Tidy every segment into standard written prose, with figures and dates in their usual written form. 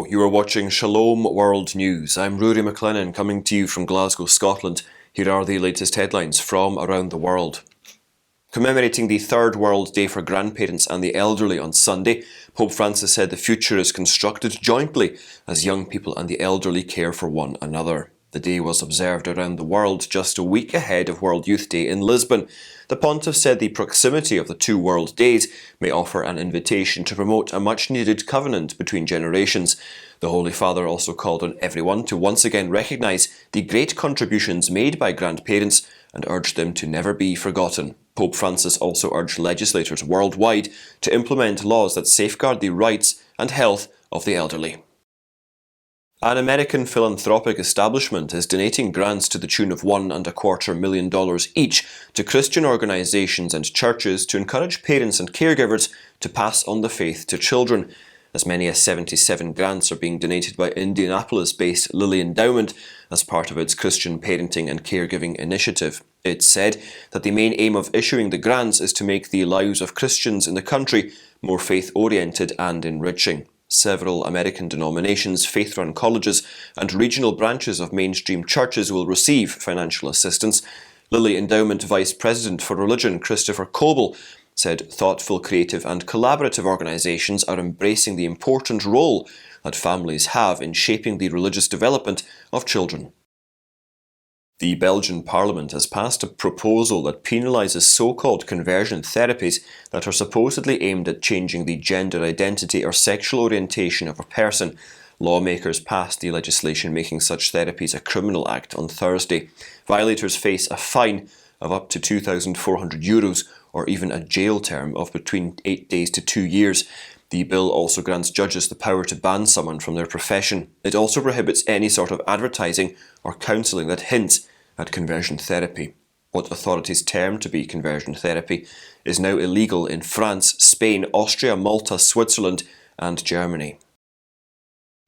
you are watching Shalom World News. I'm Rory McLennan coming to you from Glasgow, Scotland. Here are the latest headlines from around the world. Commemorating the Third World Day for Grandparents and the Elderly on Sunday, Pope Francis said the future is constructed jointly as young people and the elderly care for one another. The day was observed around the world just a week ahead of World Youth Day in Lisbon. The Pontiff said the proximity of the two World Days may offer an invitation to promote a much-needed covenant between generations. The Holy Father also called on everyone to once again recognise the great contributions made by grandparents and urged them to never be forgotten. Pope Francis also urged legislators worldwide to implement laws that safeguard the rights and health of the elderly. An American philanthropic establishment is donating grants to the tune of $1.25 million each to Christian organisations and churches to encourage parents and caregivers to pass on the faith to children. As many as 77 grants are being donated by Indianapolis-based Lilly Endowment as part of its Christian Parenting and Caregiving initiative. It said that the main aim of issuing the grants is to make the lives of Christians in the country more faith-oriented and enriching. Several American denominations, faith-run colleges and regional branches of mainstream churches will receive financial assistance. Lilly Endowment Vice President for Religion Christopher Coble said thoughtful, creative and collaborative organisations are embracing the important role that families have in shaping the religious development of children. The Belgian Parliament has passed a proposal that penalises so-called conversion therapies that are supposedly aimed at changing the gender identity or sexual orientation of a person. Lawmakers passed the legislation making such therapies a criminal act on Thursday. Violators face a fine of up to €2,400 or even a jail term of between 8 days to 2 years. The bill also grants judges the power to ban someone from their profession. It also prohibits any sort of advertising or counselling that hints at conversion therapy. What authorities term to be conversion therapy is now illegal in France, Spain, Austria, Malta, Switzerland and Germany.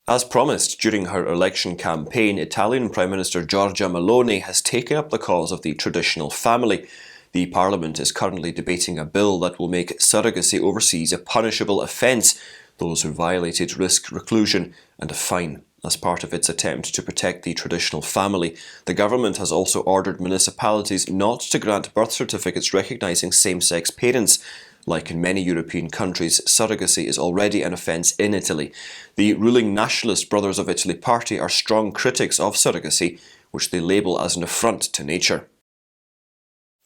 As promised during her election campaign, Italian Prime Minister Giorgia Meloni has taken up the cause of the traditional family. The Parliament is currently debating a bill that will make surrogacy overseas a punishable offence. Those who violate it risk reclusion and a fine. As part of its attempt to protect the traditional family, the government has also ordered municipalities not to grant birth certificates recognising same-sex parents. Like in many European countries, surrogacy is already an offence in Italy. The ruling Nationalist Brothers of Italy party are strong critics of surrogacy, which they label as an affront to nature.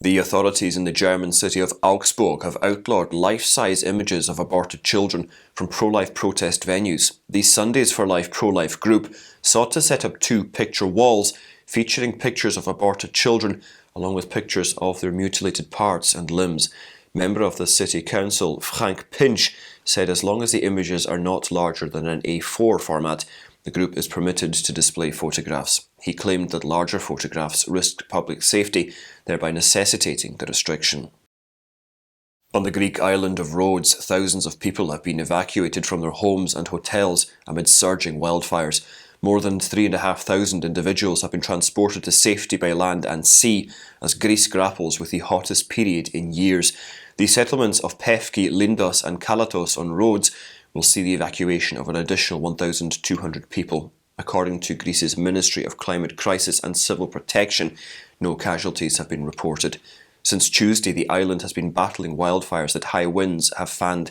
The authorities in the German city of Augsburg have outlawed life-size images of aborted children from pro-life protest venues. The Sundays for Life pro-life group sought to set up 2 picture walls featuring pictures of aborted children along with pictures of their mutilated parts and limbs. Member of the City Council, Frank Pinch, said as long as the images are not larger than an A4 format, the group is permitted to display photographs. He claimed that larger photographs risked public safety, thereby necessitating the restriction. On the Greek island of Rhodes, thousands of people have been evacuated from their homes and hotels amid surging wildfires. More than 3,500 individuals have been transported to safety by land and sea as Greece grapples with the hottest period in years. The settlements of Pefki, Lindos and Kalatos on Rhodes will see the evacuation of an additional 1,200 people. According to Greece's Ministry of Climate Crisis and Civil Protection, no casualties have been reported. Since Tuesday, the island has been battling wildfires that high winds have fanned.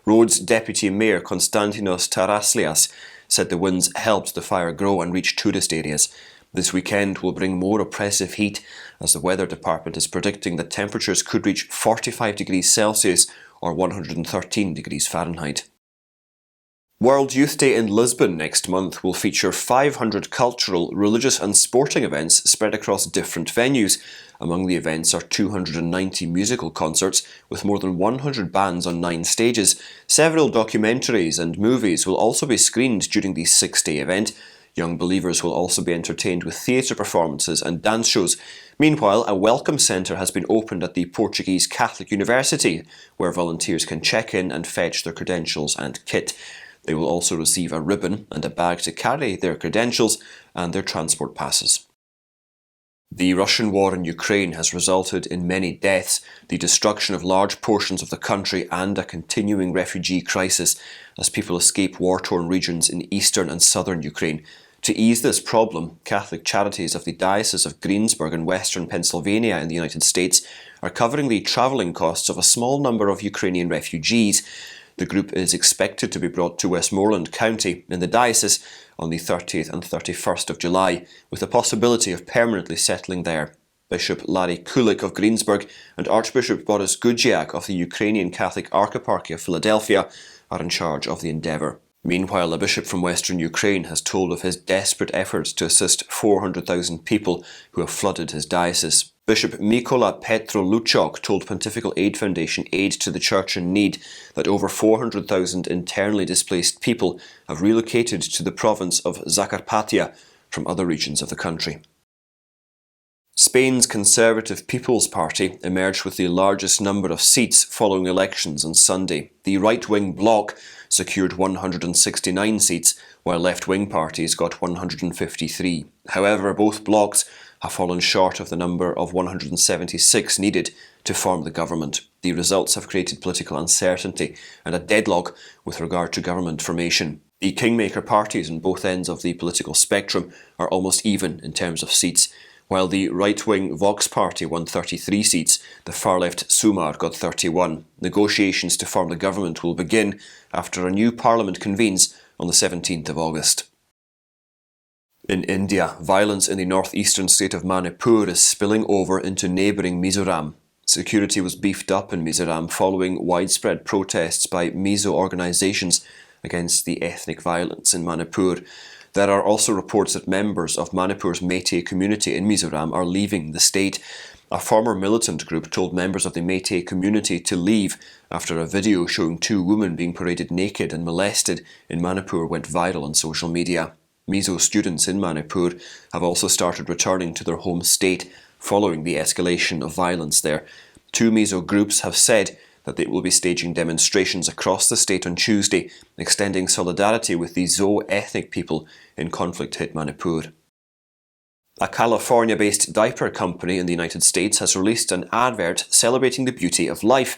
Rhodes Deputy Mayor Konstantinos Taraslias said the winds helped the fire grow and reach tourist areas. This weekend will bring more oppressive heat, as the Weather Department is predicting that temperatures could reach 45 degrees Celsius or 113 degrees Fahrenheit. World Youth Day in Lisbon next month will feature 500 cultural, religious and sporting events spread across different venues. Among the events are 290 musical concerts with more than 100 bands on 9 stages. Several documentaries and movies will also be screened during the 6-day event. Young believers will also be entertained with theatre performances and dance shows. Meanwhile, a welcome centre has been opened at the Portuguese Catholic University, where volunteers can check in and fetch their credentials and kit. They will also receive a ribbon and a bag to carry their credentials and their transport passes. The Russian war in Ukraine has resulted in many deaths, the destruction of large portions of the country, and a continuing refugee crisis as people escape war-torn regions in eastern and southern Ukraine. To ease this problem, Catholic Charities of the Diocese of Greensburg in western Pennsylvania in the United States are covering the travelling costs of a small number of Ukrainian refugees. The group is expected to be brought to Westmoreland County in the diocese on the 30th and 31st of July, with the possibility of permanently settling there. Bishop Larry Kulik of Greensburg and Archbishop Boris Gudziak of the Ukrainian Catholic Archieparchy of Philadelphia are in charge of the endeavour. Meanwhile, a bishop from western Ukraine has told of his desperate efforts to assist 400,000 people who have flooded his diocese. Bishop Mykola Petroluchok told Pontifical Aid Foundation Aid to the Church in Need that over 400,000 internally displaced people have relocated to the province of Zakarpattia from other regions of the country. Spain's Conservative People's Party emerged with the largest number of seats following elections on Sunday. The right-wing bloc secured 169 seats, while left-wing parties got 153. However, both blocs have fallen short of the number of 176 needed to form the government. The results have created political uncertainty and a deadlock with regard to government formation. The kingmaker parties on both ends of the political spectrum are almost even in terms of seats. While the right-wing Vox Party won 33 seats, the far-left Sumar got 31. Negotiations to form the government will begin after a new parliament convenes on the 17th of August. In India, violence in the northeastern state of Manipur is spilling over into neighbouring Mizoram. Security was beefed up in Mizoram following widespread protests by Mizo organisations against the ethnic violence in Manipur. There are also reports that members of Manipur's Meitei community in Mizoram are leaving the state. A former militant group told members of the Meitei community to leave after a video showing two women being paraded naked and molested in Manipur went viral on social media. Mizo students in Manipur have also started returning to their home state following the escalation of violence there. Two Mizo groups have said that they will be staging demonstrations across the state on Tuesday, extending solidarity with the Zo ethnic people in conflict-hit Manipur. A California-based diaper company in the United States has released an advert celebrating the beauty of life.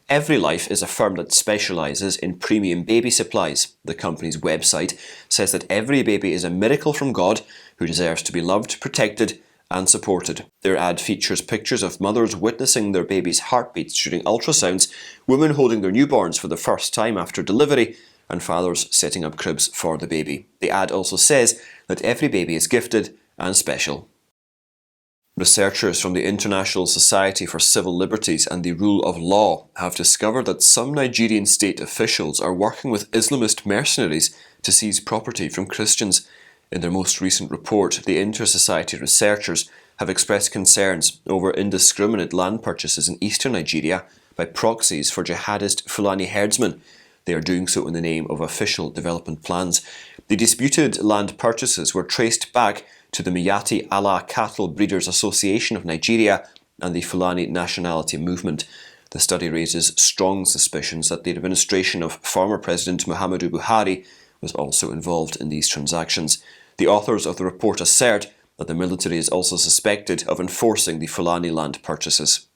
Every Life is a firm that specialises in premium baby supplies. The company's website says that every baby is a miracle from God who deserves to be loved, protected and supported. Their ad features pictures of mothers witnessing their baby's heartbeats during ultrasounds, women holding their newborns for the first time after delivery, and fathers setting up cribs for the baby. The ad also says that every baby is gifted and special. Researchers from the International Society for Civil Liberties and the Rule of Law have discovered that some Nigerian state officials are working with Islamist mercenaries to seize property from Christians. In their most recent report, the Inter-Society researchers have expressed concerns over indiscriminate land purchases in eastern Nigeria by proxies for jihadist Fulani herdsmen. They are doing so in the name of official development plans. The disputed land purchases were traced back to the Miyati Allah Cattle Breeders Association of Nigeria and the Fulani nationality movement. The study raises strong suspicions that the administration of former President Muhammadu Buhari was also involved in these transactions. The authors of the report assert that the military is also suspected of enforcing the Fulani land purchases.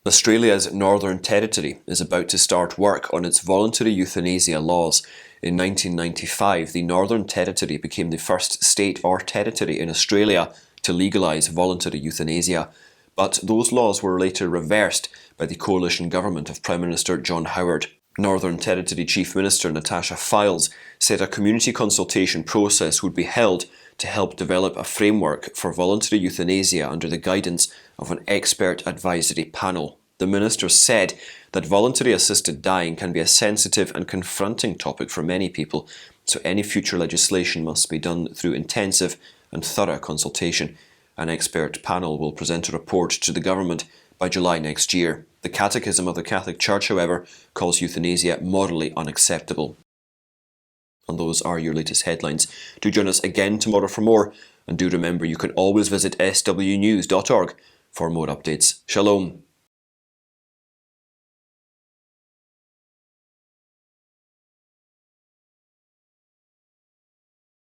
Australia's Northern Territory is about to start work on its voluntary euthanasia laws. In 1995, the Northern Territory became the first state or territory in Australia to legalise voluntary euthanasia. But those laws were later reversed by the coalition government of Prime Minister John Howard. Northern Territory Chief Minister Natasha Fyles said a community consultation process would be held to help develop a framework for voluntary euthanasia under the guidance of an expert advisory panel. The minister said that voluntary assisted dying can be a sensitive and confronting topic for many people, so any future legislation must be done through intensive and thorough consultation. An expert panel will present a report to the government by July next year. The Catechism of the Catholic Church, however, calls euthanasia morally unacceptable. And those are your latest headlines. Do join us again tomorrow for more, and do remember you can always visit swnews.org for more updates. Shalom.